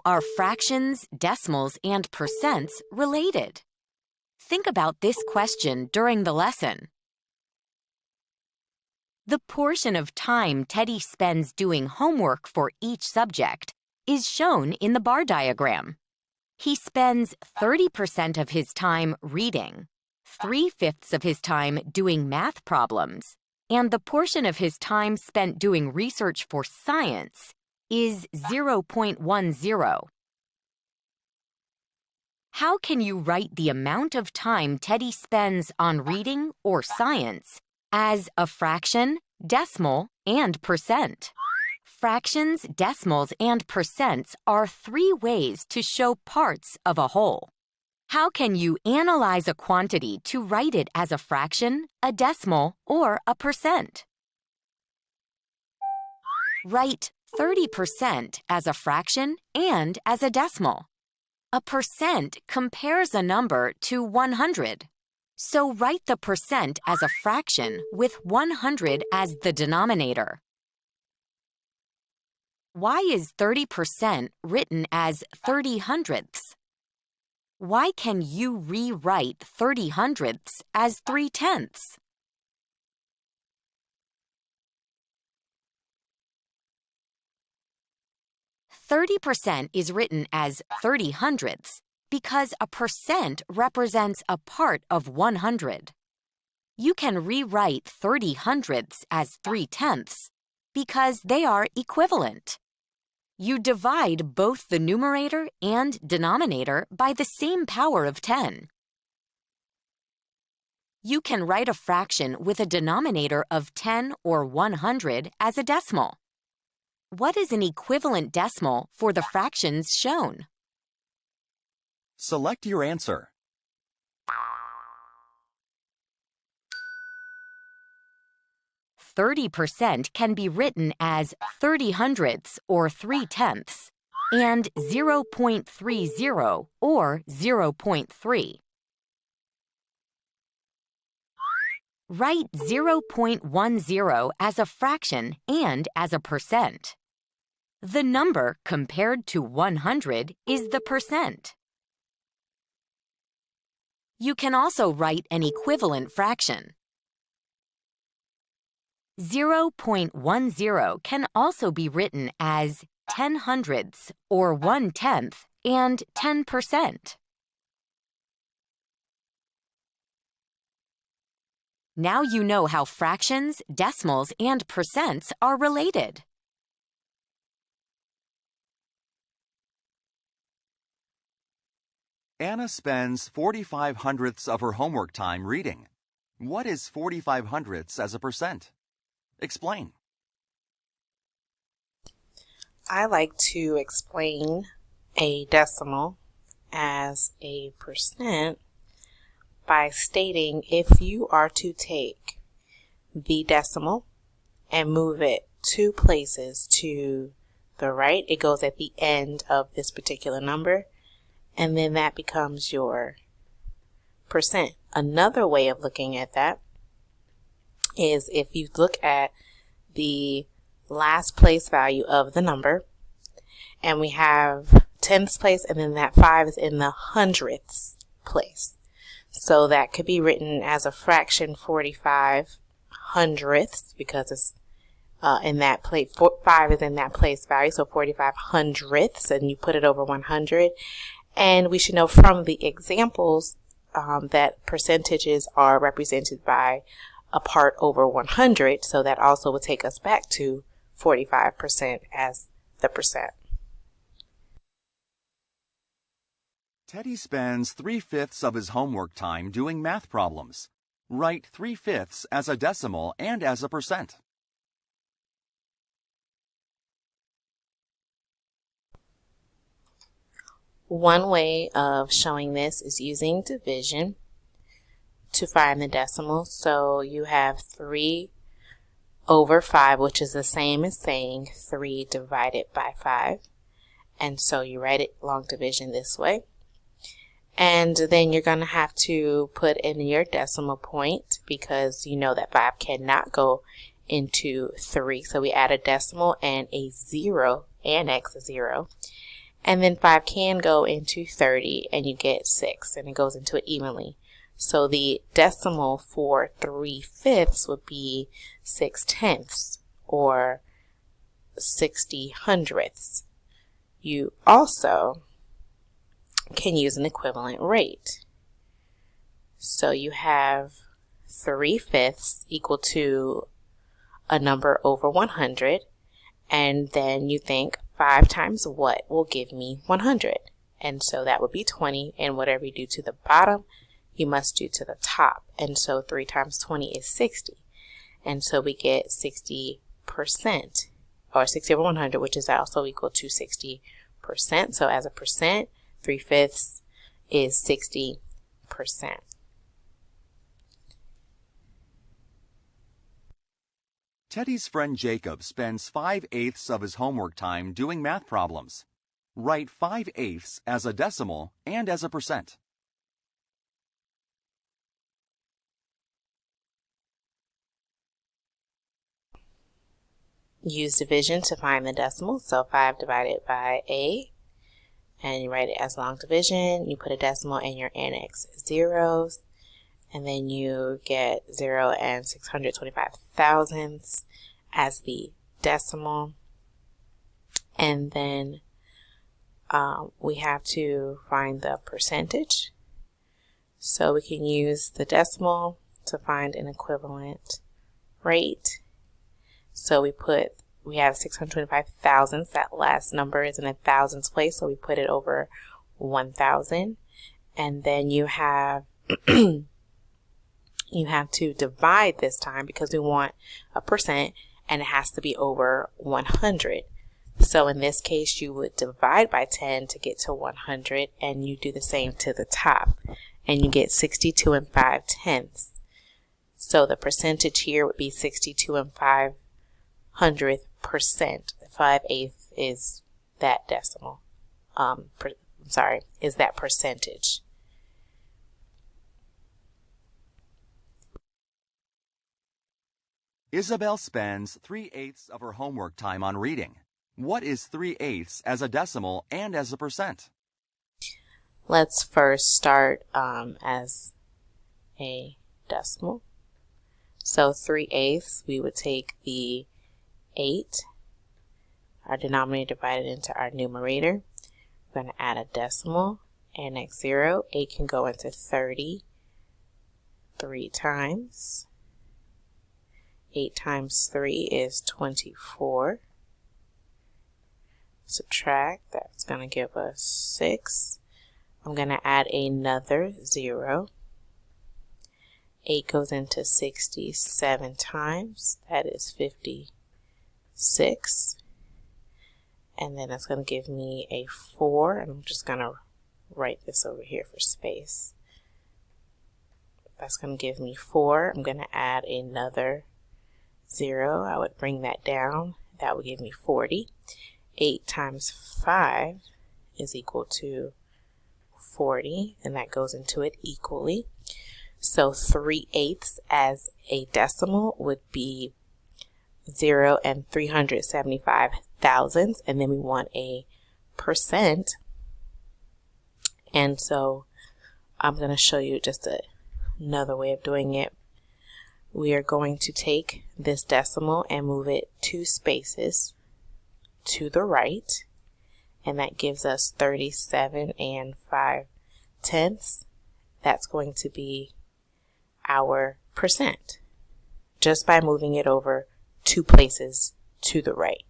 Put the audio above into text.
are fractions, decimals, and percents related? Think about this question during the lesson. The portion of time Teddy spends doing homework for each subject is shown in the bar diagram. He spends 30% of his time reading, 3/5 of his time doing math problems, and the portion of his time spent doing research for science is 0.10. How can you write the amount of time Teddy spends on reading or science as a fraction, decimal, and percent? Fractions, decimals, and percents are 3 ways to show parts of a whole. How can you analyze a quantity to write it as a fraction, a decimal, or a percent? Write 30% as a fraction and as a decimal. A percent compares a number to 100. So write the percent as a fraction with 100 as the denominator. Why is 30% written as 30 hundredths? Why can you rewrite 30 hundredths as 3/10? 30% is written as 30 hundredths because a percent represents a part of 100. You can rewrite 30 hundredths as 3/10 because they are equivalent. You divide both the numerator and denominator by the same power of 10. You can write a fraction with a denominator of 10 or 100 as a decimal. What is an equivalent decimal for the fractions shown? Select your answer. %30 can be written as 30 hundredths or 3/10 and 0.30 or 0.3. Write 0.10 as a fraction and as a percent. The number compared to 100 is the percent. You can also write an equivalent fraction. 0.10 can also be written as 10 hundredths or 1/10 and 10%. Now you know how fractions, decimals, and percents are related. Anna spends 45 hundredths of her homework time reading. What is 45 hundredths as a percent? Explain. I like to explain a decimal as a percent by stating if you are to take the decimal and move it 2 places to the right, it goes at the end of this particular number, and then that becomes your percent. Another way of looking at that is if you look at the last place value of the number, and we have tenths place, and then that 5 is in the hundredths place. So that could be written as a fraction 45 hundredths because it's in that place. 5 is in that place value, so 45 hundredths, and you put it over 100. And we should know from the examples that percentages are represented by a part over 100, so that also would take us back to 45% as the percent. Teddy spends 3/5 of his homework time doing math problems. Write 3/5 as a decimal and as a percent. One way of showing this is using division to find the decimal. So you have 3 over 5, which is the same as saying 3 divided by 5. And so you write it long division this way. And then you're going to have to put in your decimal point because you know that 5 cannot go into 3. So we add a decimal and a 0, annex a 0. And then 5 can go into 30 and you get 6, and it goes into it evenly. So the decimal for 3/5 would be 6/10 or 60/100. You also can use an equivalent rate. So you have 3/5 equal to a number over 100, and then you think 5 times what will give me 100? And so that would be 20, and whatever you do to the bottom, you must do to the top. And so 3 times 20 is 60. And so we get 60%, or 60 over 100, which is also equal to 60%. So as a percent, 3/5 is 60%. Teddy's friend Jacob spends 5/8 of his homework time doing math problems. Write 5/8 as a decimal and as a percent. Use division to find the decimal. So 5 divided by a, and you write it as long division. You put a decimal in your annex zeros, and then you get 0 and 625 thousandths as the decimal. And then we have to find the percentage. So we can use the decimal to find an equivalent rate. So we have 625 thousandths. That last number is in a thousands place, so we put it over 1,000. And then you have you have to divide this time because we want a percent, and it has to be over 100. So in this case, you would divide by 10 to get to 100, and you do the same to the top, and you get 62 5/10. So the percentage here would be 62 5/100%. 5/8 is that decimal. Is that percentage. Isabel spends 3/8 of her homework time on reading. What is 3/8 as a decimal and as a percent? Let's first start as a decimal. So 3/8, we would take the 8, our denominator, divided into our numerator. We're going to add a decimal, annex 0. 8 can go into 30 3 times. 8 times 3 is 24. Subtract, that's going to give us 6. I'm going to add another 0. 8 goes into 67 times. That is 56. And then that's going to give me a 4. And I'm just going to write this over here for space. That's going to give me 4. I'm going to add another 0. I would bring that down. That would give me 40. 8 times 5 is equal to 40, and that goes into it equally. So 3/8 as a decimal would be 0 and 375 thousandths, and then we want a percent. And so I'm going to show you just another way of doing it. We are going to take this decimal and move it 2 spaces to the right, and that gives us 37 5/10. That's going to be our percent, just by moving it over 2 places to the right.